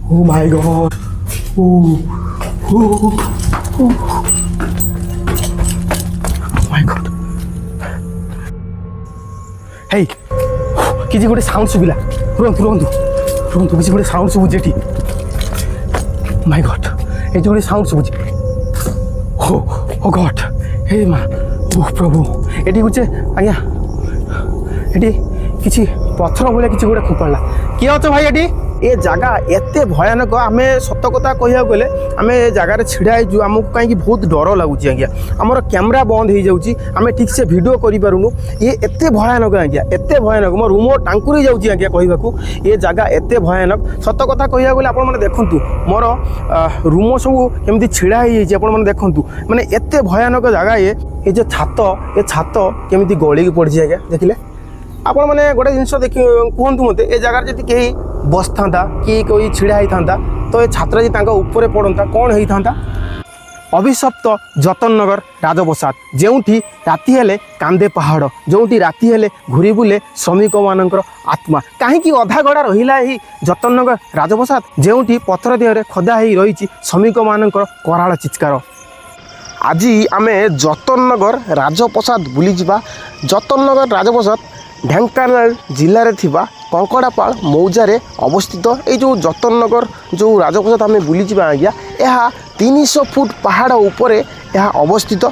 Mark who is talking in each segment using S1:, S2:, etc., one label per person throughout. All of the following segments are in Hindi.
S1: Oh my god. Oh. Oh. Oh. Oh my god. Hey. କିଛି ଗୋଟେ ସାଉଣ୍ଡ ଶୁଭିଲା। ରୁହନ୍ତୁ କିଛି ଗୋଟେ ସାଉଣ୍ଡ ଶୁଭୁଛି ଏଠି। ମାଇ ଗଡ୍, ଏଠି ଗୋଟେ ସାଉଣ୍ଡ ଶୁଭୁଛି। ଓ ଗଡ୍, ହେ ମା, ଓ ପ୍ରଭୁ, ଏଠି ଗୋଟେ ଆଜ୍ଞା ଏଠି କିଛି ପଥର ଭଳିଆ କିଛି ଗୋଟେ ଫୋପାଡ଼ିଲା। କିଏ ଅଛ ଭାଇ ଏଠି? ए जगह एते भयानक आम सत कथा कह गले आम ए जगार छिड़ा हो आमको कहीं बहुत डर लगुच आज्ञा आमर कैमरा बंद हो जाऊँगी आम ठीक से भिड करूँ ये एते भयानक आज्ञा एते भयानक मो रूम टांकुरी जाऊँगी आज्ञा कहवाक ये जगह एते भयानक सत कथा कह गले आपने देखूँ मोर रूम सब केमती छिड़ा हो देखूँ माने एते भयानक जगह ये जो छात केमती गलिकी पड़ी आज्ञा देखिले आपण मैंने गोटे जिनस देख कहतु मत ए जगार जी कहीं बसता कि कोई छिड़ा होता तो ये छात्र जी ऊपर पड़ता कौन होता अभिशप्त जतननगर राजप्रसाद जोठी राति हेले कांदे पहाड़ जोठी राति हेले घूरी बुले श्रमिक मानकर आत्मा कहीं अधा गड़ा रहा जतननगर राजप्रसाद जोठी पथर देह खदा हो रही श्रमिक मानकर कराल चित्कार आज आम जतननगर राजप्रसाद बुली जावा जतननगर राजप्रसाद ढेंकानाल जिले थिबा कंकड़ापाल मौजारे अवस्थित ये जो जतननगर जो राजप्रसाद आम बुली जावा आज्ञा यह 300 फुट पहाड़ उपरे यह अवस्थित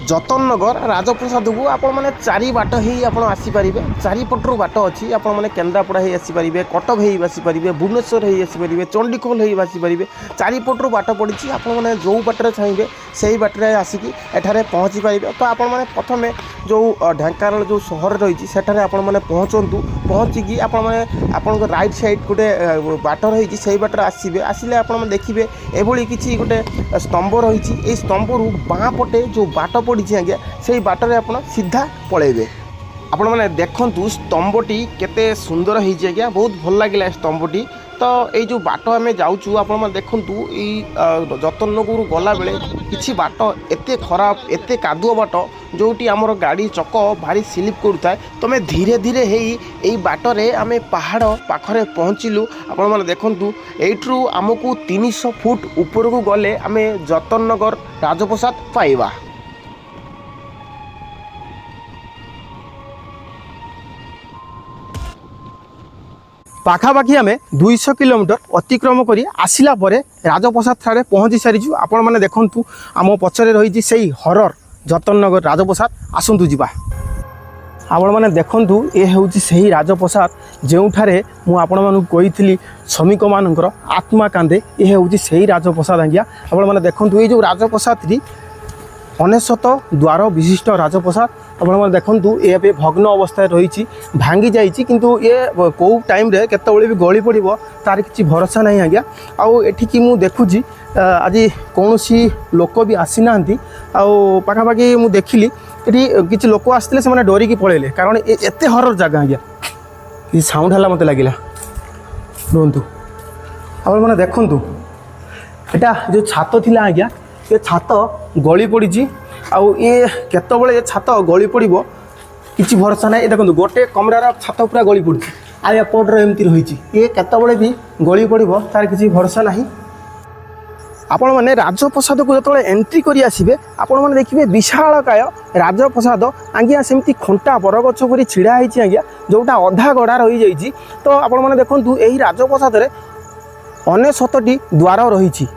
S1: जतननगर राजप्रसाद को आपण मैंने चारि बाट ही आप आसीपारे चारिपटर बाट अच्छी आपण मैंने केन्द्रापड़ा ही आसीपारे कटक ही आसीपारे भुवनेश्वर ही आसीपारे चंडीखोल ही आसीपारे चारिपटर बाट पड़ी आपने जो बाटर चाहिए से बाटर आसिकी एठारे पहुँची पारे तो आपण मैंने प्रथम जो ढेंकानाल जो सहर रही मैंने पहुँचतु पहुँचिकी आपण राइट साइड गोटे बाट रही से बाटर आसवे आसिले आप देखिए एभली किसी गोटे स्तंभ रही स्तंभ रु बाँ पटे जो बाट पड़ी आज्ञा से बाटर आप सीधा पलैबे आपण मैंने देखु स्तंभटी केते सुंदर होती आज्ञा बहुत भल लगे स्तंभटी तो ये जो बाट आम जाऊँ आप देखु जतननगर गला बेले किसी बाट एते खराब एते कादुआ बाट जोटी आमर गाड़ी चक भारी स्लिप करूए तो मैं धीरे धीरे यही बाटरे आम पहाड़ पाखरे पहुँचलु आपण देखु यू आमको 300 फुट ऊपर को गले आम जतननगर राजप्रसाद पाइबा पाखापाखि आम 200 किलोमीटर अतिक्रम करी आसिला परे राजप्रसाद ठारे पहुँची सारीचु आपण मैंने देखु आम पछरे रही से हरर जतननगर राजप्रसाद आसतु जावा आपण मैंने देखु ये हूँ से राजप्रसाद जोठारे मुझे कही श्रमिक मानकर आत्मा कांदे ये हूँ से राजप्रसाद आज्ञा आपण मैंने देखु ये जो राजप्रसाद 99 द्वार विशिष्ट राजप्रसाद आपने देखु ये भग्न अवस्था रही भांगी जाइए किंतु ये कौ टाइम रे केतबेले भी गली पड़ो तार किसी भरोसा नहीं आज्ञा आउ एठिकी मु देखुची आज कौन लोक भी आसी ना पाखापाखि मु देखिली ये किसी लोक आसते से डरिकी पलैले कारण एते हरर जगह आज्ञा ये साउंड है मत लगे रुहतु आपने देखु एटा जो छात थिला आज्ञा ये छात गली पड़ी आउ ये केतबेले ये छात गली पड़ो किसी भरोसा ना देखो गोटे कमरार छात पूरा गली पड़ी आ एपटर एमती रही ये केतबेले भी गली पड़ो तार किसी भरोसा ना आपण मैंने राजप्रसाद को जो एंट्री कर आसबे आपण मैंने देखिए विशालकाय राजप्रसाद आज्ञा सेमती खंटा बरगछ परी छिड़ा होती आज्ञा जोटा अधा गड़ा रही जाइए तो आपण मैंने देखु यही राजप्रसाद 99टी द्वार रही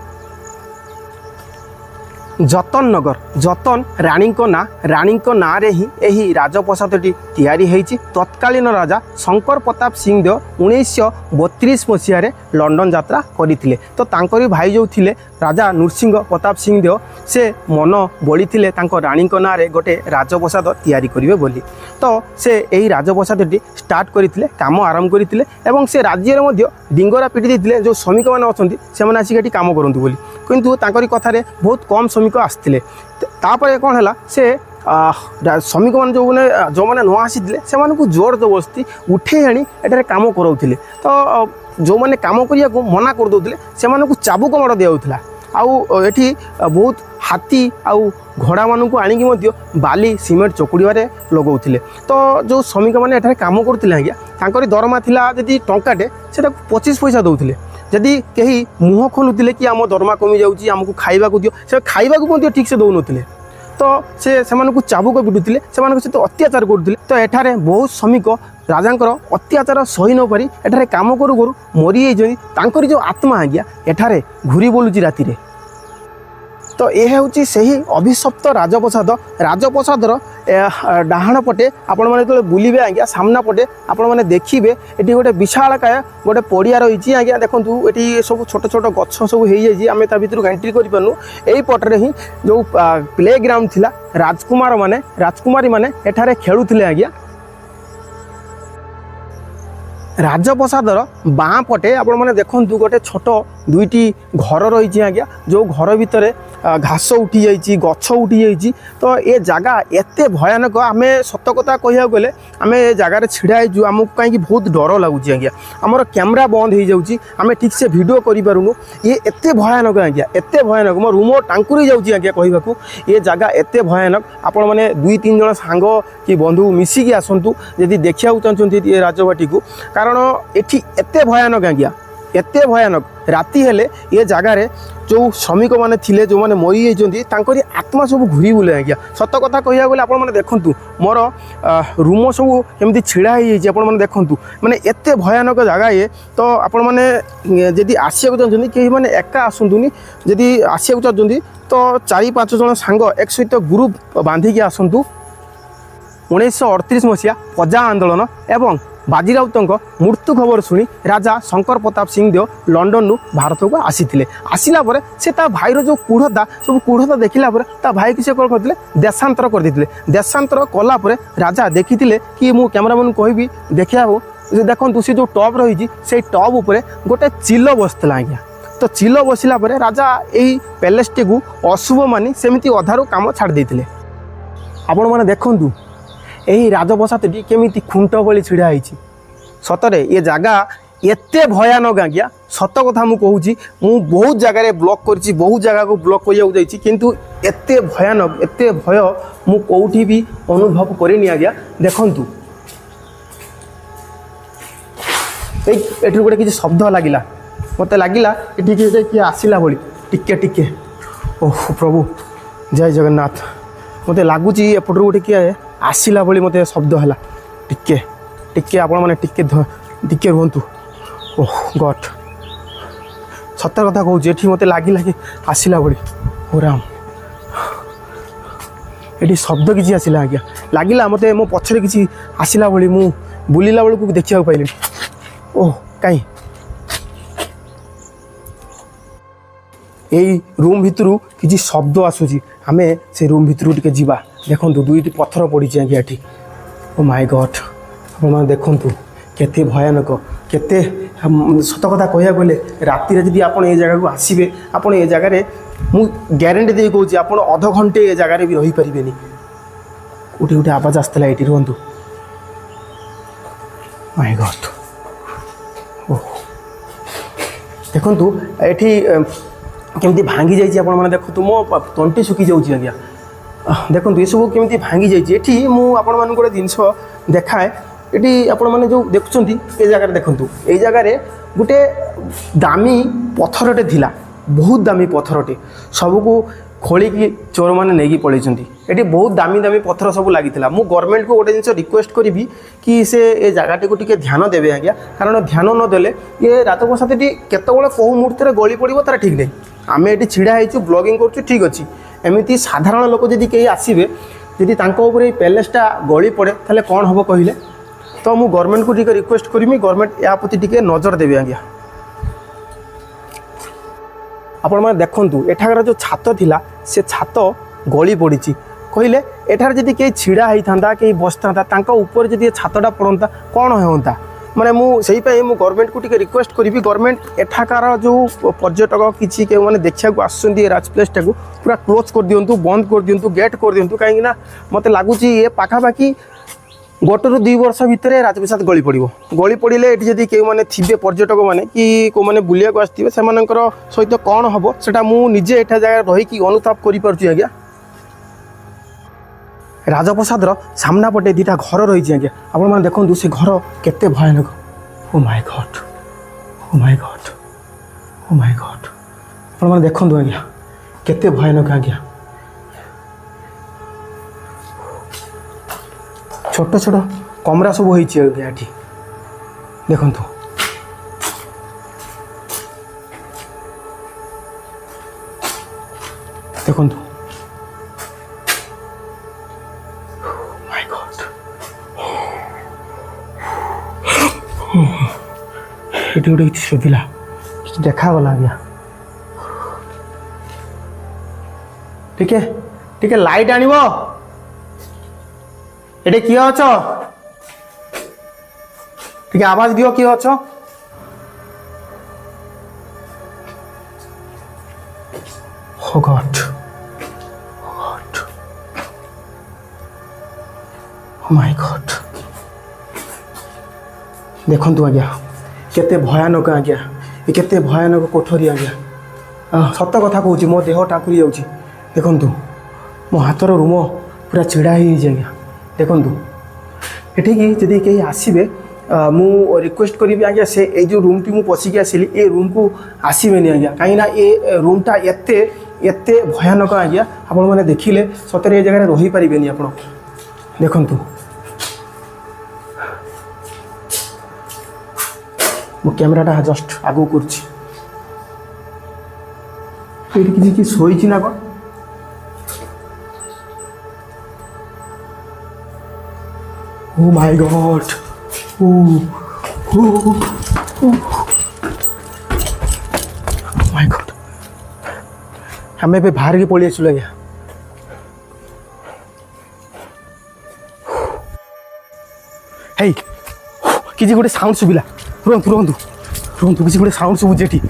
S1: जतननगर जतन रानी ना रे ही यही राजप्रसादटी तैयारी होती तत्कालीन राजा शंकर प्रताप सिंहदेव 1932 मसीह लंडन यात्रा करते तो तांकरी भाई जो थिले राजा नृसिंह प्रताप सिंहदेव से मन बोली थिले तांको रानी ना रे गोटे राजप्रसाद तैयारी करिवे बोली तो से यही राजप्रसादटी स्टार्ट करते काम आरंभ करते एवं से राज्य में डिंगरा पिटी देते जो श्रमिक मैंने अच्छे से आसिक काम करते बोली किंतु तांकरी कथार बहुत कम श्रमिक आसते तापर कौन है से श्रमिक मैंने जो मैंने नुआ आसी से जोर जबरदस्ती उठे आनी एठारे काम कराउथिले तो जो मैंने काम करने को मना कर दौले से चाबुक माड़ दिया आउ एठी बहुत हाथी आउ घोड़ा मानू आनिकी बाली सीमेंट चकुड़े लगाऊे। तो जो श्रमिक मैंने एठारे काम करते आज्ञा तांकर दरमा थिला जदि टंकाटे से 25 पैसा दौले। जदि कहीं मुह खोलुते कि आम दरमा कमी जाऊँगी आमको खाइबा दियो से खाइबा ठीक से दौन। तो से चाबुक पिटुले से सहित अत्याचार करुले। तो एठारे बहुत श्रमिक राजांकर अत्याचार सही न पारि एठारे काम करू करू मरी जाइछन्ति। जो आत्मा आज्ञा एठारे घूरी बुलुची राति रे। तो यह हूँ से अभिशप्त राजप्रसाद। राजप्रसादर डाहाण पटे आपण मैंने जो बुलवे आज्ञा सामना पटे आपण मैंने देखिए ये गोटे विशालकाय गोटे पड़िया रही आज्ञा। देखूँ ये सब छोट छोट गछ सब हो जाए आम भितर एंट्री करूँ। यही पटरे ही जो प्ले ग्राउंड थिला राजकुमारी माने एठारे खेलुथिले आज्ञा। राजप्रसादर बाँ पटे आपण मैंने देखूँ गोटे छोट दुईटी घर रही आज्ञा। जो घर भितर घास उठी जाइए गछ उठी जाइए। तो ये जगह एत भयानक आम सत कथा कह गले आम ए जगार छिड़ा आमको कहीं बहुत डर लगुच आज्ञा। आमर कैमरा बंद हो जाऊँगी आम ठीक से वीडियो करूँ। ये एत भयानक आज्ञा एत भयानक मो रूम टांकुरी जाऊँगी आज्ञा कहवाक। ये जगह एत भयानक आपण मैंने 2-3 जन सांग कि बंधु मिसिकी आसतु जदि देखा चाहते राजबाटी को। कारण एटी एत भयानक आज्ञा एत भयानक राति हेले ये जगार जो श्रमिक मैंने थिले जो मैंने मरी जाती आत्मा सब घूरी बुले आज्ञा। सत कथा कह गले आपने देखूँ मोर रूम सब केमती छिड़ा हो देखूँ मैंने एत भयानक जगह ये। तो आपण मैंने जदि आसिया चाहते कहीं मैंने एका आसतुनि जदि आसिया चाहते तो 4-5 जन सांग एक सहित ग्रुप बांधिकी आसतु। 1938 मसीहा प्रजा आंदोलन एवं बाजीराउत मृत्यु खबर शुणी राजा शंकर प्रताप सिंहदेव लंडन रु भारत को आसला से भाईर जो कूढ़ता सब कूढ़ता देखला भाई की से कौन करते देशांतर कर देते। देशांतर कलापर राजा देखी कि मु कैमरामैन कहबी देखा देखो सी जो टब रही से टब उपर गोटे चिल बसला आज्ञा। तो चिल बसला राजा यही पैलेस टी को अशुभ मानी सेमती अधारू काम छाड़ देते। आपण मैंने देखूँ यही राजप्रसादटी केमिति खुंट भली छिड़ा होइछि। सतरे ये जगह एते भयानक आज्ञा। सत कथा मु कहूँ मु बहुत जगह ब्लॉक करछि बहुत जगह को ब्लॉक करिया जाइछि किंतु एते भयानक एते भय मु कोठी भी अनुभव करिनी आज्ञा। देखंतु एठी गोटे किछि शब्द लागिला मते लागिला एठी कि आसिला भली टिके टिके। ओह प्रभु जय जगन्नाथ मते लागुछि एपटर गोटे किए आसिला भली मते शब्द है टिके टिके आपण मैंने टिके रुहतु। ओह गॉड सत कथा कहूँ ये मत लगे कि आसला भली। ओ राम ये शब्द किसी आसला आज्ञा लगिला मत मो पछरे किसी आसला भली मु बुलिला बेलू देखा पाइली। ओह कहीं यही रूम भितर किसी शब्द आसूसी आम से रूम भितर टे जा देखूँ 2टी पत्थर पड़ी आज्ञा एटी। ओ माय गॉड आप देखूँ केते भयानक केते सत कथा कह गले राति जदि आप जगह को आसबे आप ये जगार मु ग्यारंटी दे कहूँ आप अध घंटे ये जगार भी रही पारे गोटे गोटे आवाज आसला ये रुहतु। माय गॉड ओह देखूँ ये केमती भांगी जाइए आप देखो मो तंटी सुखी जाऊँगी आज्ञा। देखो ये सब केमती भांगी जाइए ये मुझे गोटे जिनस देखाए ये आपण मैंने जो देखुं ये जगह देखूँ ये जगार गोटे दामी पत्थरटे थिला बहुत दामी पत्थरटे सबको खोलिकी चोर मैंने नहीं पलैंट ये बहुत दामी दामी पत्थर सब लगी मु गवर्नमेंट को गोटे जिन रिक्वेस्ट करी कि से ये जगह को टे ध्यान देवे आज्ञा। कारण ध्यान नदेले ये राजप्रसादटी केतबेले कौ मुहूर्त गली पड़ो तार ठीक नहीं। आम ये छिड़ा हो ब्लॉगिंग कर ठीक अच्छी एमती साधारण लोक जदि कहीं आसबे जदि पैलेसटा गली पड़े ताले कौन हम कहले। तो मु गवर्नमेंट को टे रिक्वेस्ट करी गवर्नमेंट या प्रति टे नजर देवे आज्ञा। आपण मैंने देखूँ एठार जो छात थिला से छात गली पड़ी कहले एठार जदि कहीं छिड़ा होता कहीं बसता ऊपर जदि छातटा पड़ता कौन होता माने मुझे गवर्नमेंट को टे रिक्वेस्ट करी गवर्नमेंट एठाकार जो पर्यटक किसी के मैंने देखा आसुँच राज प्लेसटा को पूरा क्लोज कर दिंतु बंद कर दिंतु गेट कर दिंतु कहीं मत लगुच ये पाखापाखि गोटरू 2 वर्ष भितर राजप्रसाद गली गली पड़े ये जदि के मैंने थे पर्यटक मैंने कि मैंने बुलिया आसवे से सहित कौन हम से मुझे एटा जगह रही अनुताप करें आज्ञा राजप्रसाद सामना पटे 2टा घर रही आज्ञा आपण मैंने देखो से घर केते भयानक oh my God oh my God oh my God आपण मैंने देखो आज्ञा केते भयानक आज्ञा छोट छोट कमरा सब होती देखु देखु ये गोटे कि शुभिला कि देखागला आज्ञा टिके टिके लाइट आनिब एटे किए अछ टिके आवाज दियो किए अछ ओ गॉड ओ माय गॉड देखंतु आज्ञा केते भयानक आज्ञा ये केते भयानक कोठरी आज्ञा सत कथा कहूँ मो देह टाकुरी जाऊँ देखंतु मो हाथर रूम पूरा छिड़ा ही आज्ञा देखंतु एठिकी जदि कहीं आसबे मु रिक्वेस्ट करी आज्ञा से ये जो रूम टी मु पशिकी आसिली ए रूम को आसबेनि आज्ञा कहीं ये रूमटा एते एते भयानक आज्ञा आपण मैंने देखिले सतरे ये जगह रही पारिबेनि आपण देखंतु मो कैमराटा जस्ट आगू करछि कि शोची ना कौन Oh my God! Oh my God! हमें भी बाहर की पड़ी चलो गया हे किसी गोटे साउंड शुभिला रुहतु रुहतु रुहतु किसी गोटे साउंड शुभुଛି एठी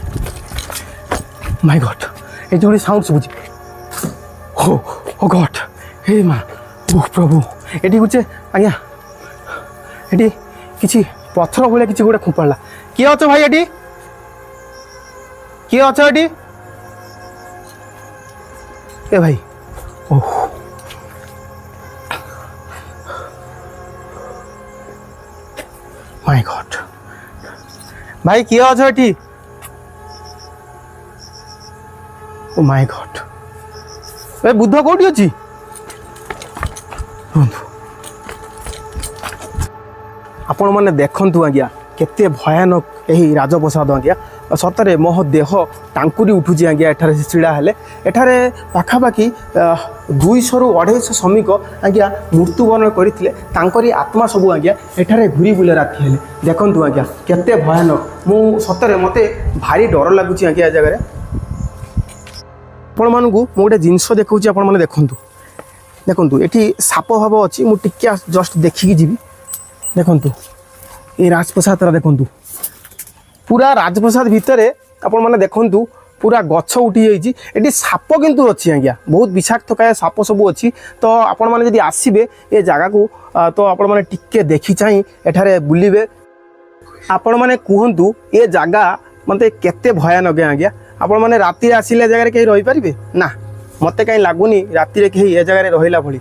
S1: माय गॉड ये गोटे साउंड शुभुଛି ओ गॉड हे माँ ओ प्रभु एठी गुचे आज्ञा एटी किसी पत्थर भाया किसी गोटे खुंपाला किए अच भाई एटी किए अच एटी ए भाई ओह माय गॉड भाई किए अच एटी ओ माय गॉड ए बुद्ध कोठी अछि आपण मैंने देखु आज्ञा केते भयानक यही राजप्रसाद आज्ञा सतरे मोह देह टांकुरी उठुची आज्ञा एठारे छिड़ा हेले एठारे पाखापाखि 200 ରୁ 250 श्रमिक आज्ञा मृत्युवरण करते तांकरी आत्मा सबू आज्ञा एठारे घूरी बुले राति हेले देखंतु आज्ञा केते भयानक मु सतरे मते भारी डर लागुची आज्ञा जगह आपण मानकु मु गोटे जिनस देखौची आपण माने देखंतु देखंतु एठी साप भाव अछि मु टिक्या जस्ट देखिकी जीवी देखंतु ये राजप्रसाद देखंतु पूरा राजप्रसाद भितर आपण माने देखंतु पूरा गछ उठी जाइए ये साप किंतु अच्छी आज्ञा बहुत विषाक्त काय साप सब अच्छी तो आपण माने यदि आसबे ये जगह को तो आपण माने टिके देखी चाहि एठारे बुलिबे आपण माने कहंतु ये जगह मते केते भयानक आज्ञा आपण माने राति आसिले जगह कहीं रही पारिबे ना मते कहीं लागुनी राति कहीं ये जगह रहिला भली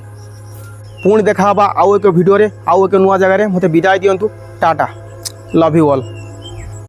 S1: पुणी देखा आउ एक वीडियो रे आउ एक नुआ जगह मते विदाय दियंतु टाटा लव यू ऑल।